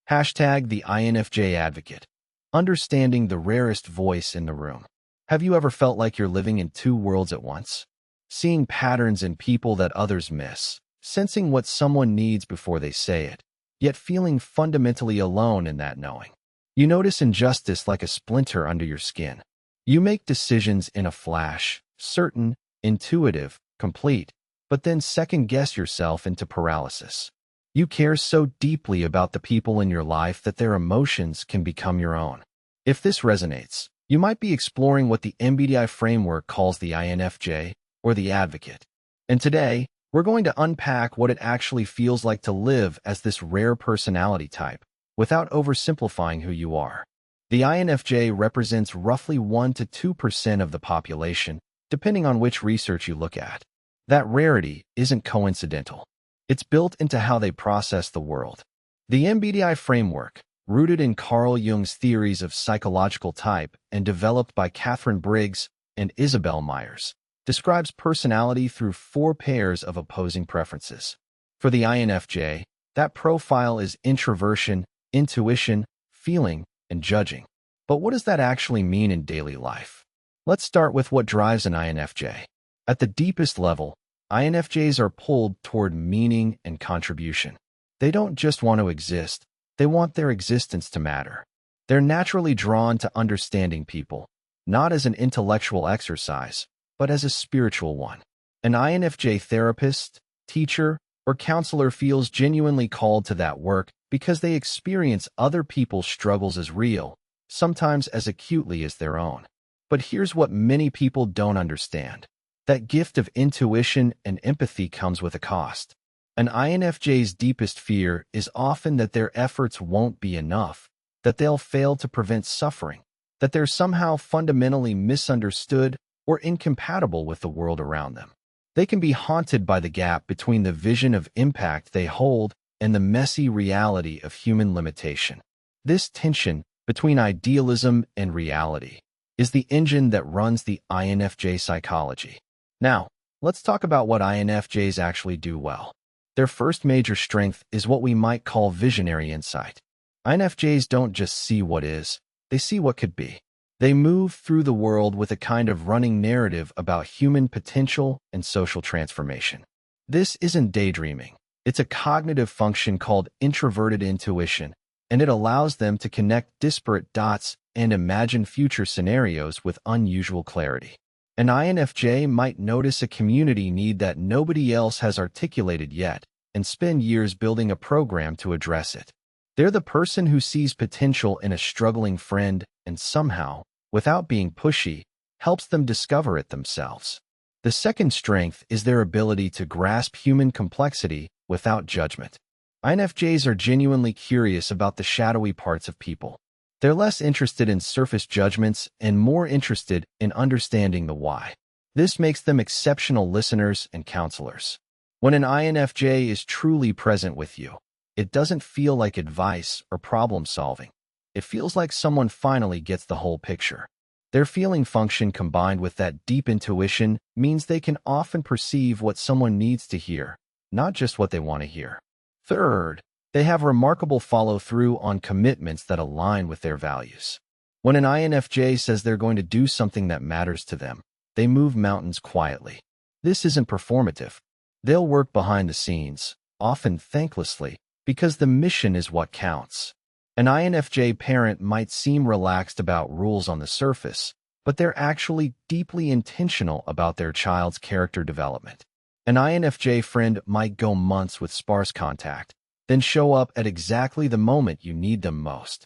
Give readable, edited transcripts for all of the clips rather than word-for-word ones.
Hashtag the INFJ Advocate. Understanding the rarest voice in the room. Have you ever felt like you're living in two worlds at once? Seeing patterns in people that others miss, sensing what someone needs before they say it, yet feeling fundamentally alone in that knowing. You notice injustice like a splinter under your skin. You make decisions in a flash, certain, intuitive, complete, but then second-guess yourself into paralysis. You care so deeply about the people in your life that their emotions can become your own. If this resonates, you might be exploring what the MBTI framework calls the INFJ, or the Advocate. And today, we're going to unpack what it actually feels like to live as this rare personality type, without oversimplifying who you are. The INFJ represents roughly 1 to 2% of the population, depending on which research you look at. That rarity isn't coincidental. It's built into how they process the world. The MBTI framework, rooted in Carl Jung's theories of psychological type and developed by Catherine Briggs and Isabel Myers, describes personality through 4 pairs of opposing preferences. For the INFJ, that profile is introversion, intuition, feeling, and judging. But what does that actually mean in daily life? Let's start with what drives an INFJ. At the deepest level, INFJs are pulled toward meaning and contribution. They don't just want to exist, they want their existence to matter. They're naturally drawn to understanding people, not as an intellectual exercise, but as a spiritual one. An INFJ therapist, teacher, or counselor feels genuinely called to that work because they experience other people's struggles as real, sometimes as acutely as their own. But here's what many people don't understand. That gift of intuition and empathy comes with a cost. An INFJ's deepest fear is often that their efforts won't be enough, that they'll fail to prevent suffering, that they're somehow fundamentally misunderstood or incompatible with the world around them. They can be haunted by the gap between the vision of impact they hold and the messy reality of human limitation. This tension between idealism and reality is the engine that runs the INFJ psychology. Now, let's talk about what INFJs actually do well. Their first major strength is what we might call visionary insight. INFJs don't just see what is, they see what could be. They move through the world with a kind of running narrative about human potential and social transformation. This isn't daydreaming. It's a cognitive function called introverted intuition, and it allows them to connect disparate dots and imagine future scenarios with unusual clarity. An INFJ might notice a community need that nobody else has articulated yet and spend years building a program to address it. They're the person who sees potential in a struggling friend and somehow, without being pushy, helps them discover it themselves. The second strength is their ability to grasp human complexity without judgment. INFJs are genuinely curious about the shadowy parts of people. They're less interested in surface judgments and more interested in understanding the why. This makes them exceptional listeners and counselors. When an INFJ is truly present with you, it doesn't feel like advice or problem solving. It feels like someone finally gets the whole picture. Their feeling function combined with that deep intuition means they can often perceive what someone needs to hear, not just what they want to hear. Third, they have remarkable follow-through on commitments that align with their values. When an INFJ says they're going to do something that matters to them, they move mountains quietly. This isn't performative. They'll work behind the scenes, often thanklessly, because the mission is what counts. An INFJ parent might seem relaxed about rules on the surface, but they're actually deeply intentional about their child's character development. An INFJ friend might go months with sparse contact, then show up at exactly the moment you need them most.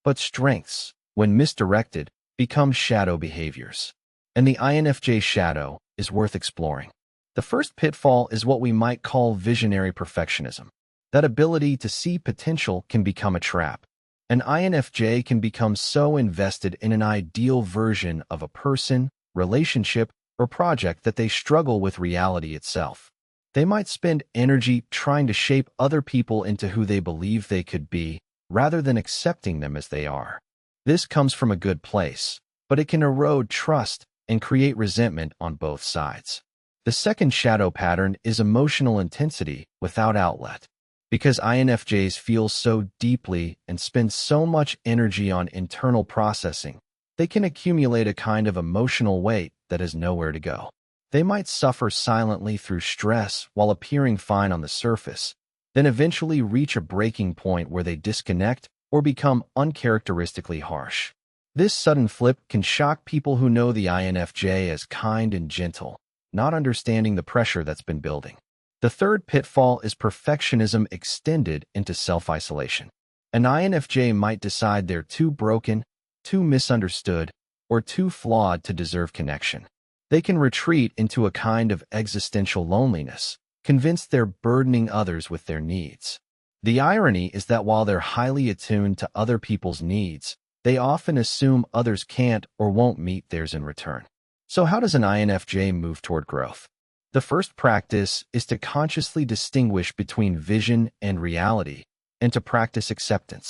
But strengths, when misdirected, become shadow behaviors. And the INFJ shadow is worth exploring. The first pitfall is what we might call visionary perfectionism. That ability to see potential can become a trap. An INFJ can become so invested in an ideal version of a person, relationship, or project that they struggle with reality itself. They might spend energy trying to shape other people into who they believe they could be, rather than accepting them as they are. This comes from a good place, but it can erode trust and create resentment on both sides. The second shadow pattern is emotional intensity without outlet. Because INFJs feel so deeply and spend so much energy on internal processing, they can accumulate a kind of emotional weight that has nowhere to go. They might suffer silently through stress while appearing fine on the surface, then eventually reach a breaking point where they disconnect or become uncharacteristically harsh. This sudden flip can shock people who know the INFJ as kind and gentle, not understanding the pressure that's been building. The third pitfall is perfectionism extended into self-isolation. An INFJ might decide they're too broken, too misunderstood, or too flawed to deserve connection. They can retreat into a kind of existential loneliness, convinced they're burdening others with their needs. The irony is that while they're highly attuned to other people's needs, they often assume others can't or won't meet theirs in return. So how does an INFJ move toward growth? The first practice is to consciously distinguish between vision and reality, and to practice acceptance.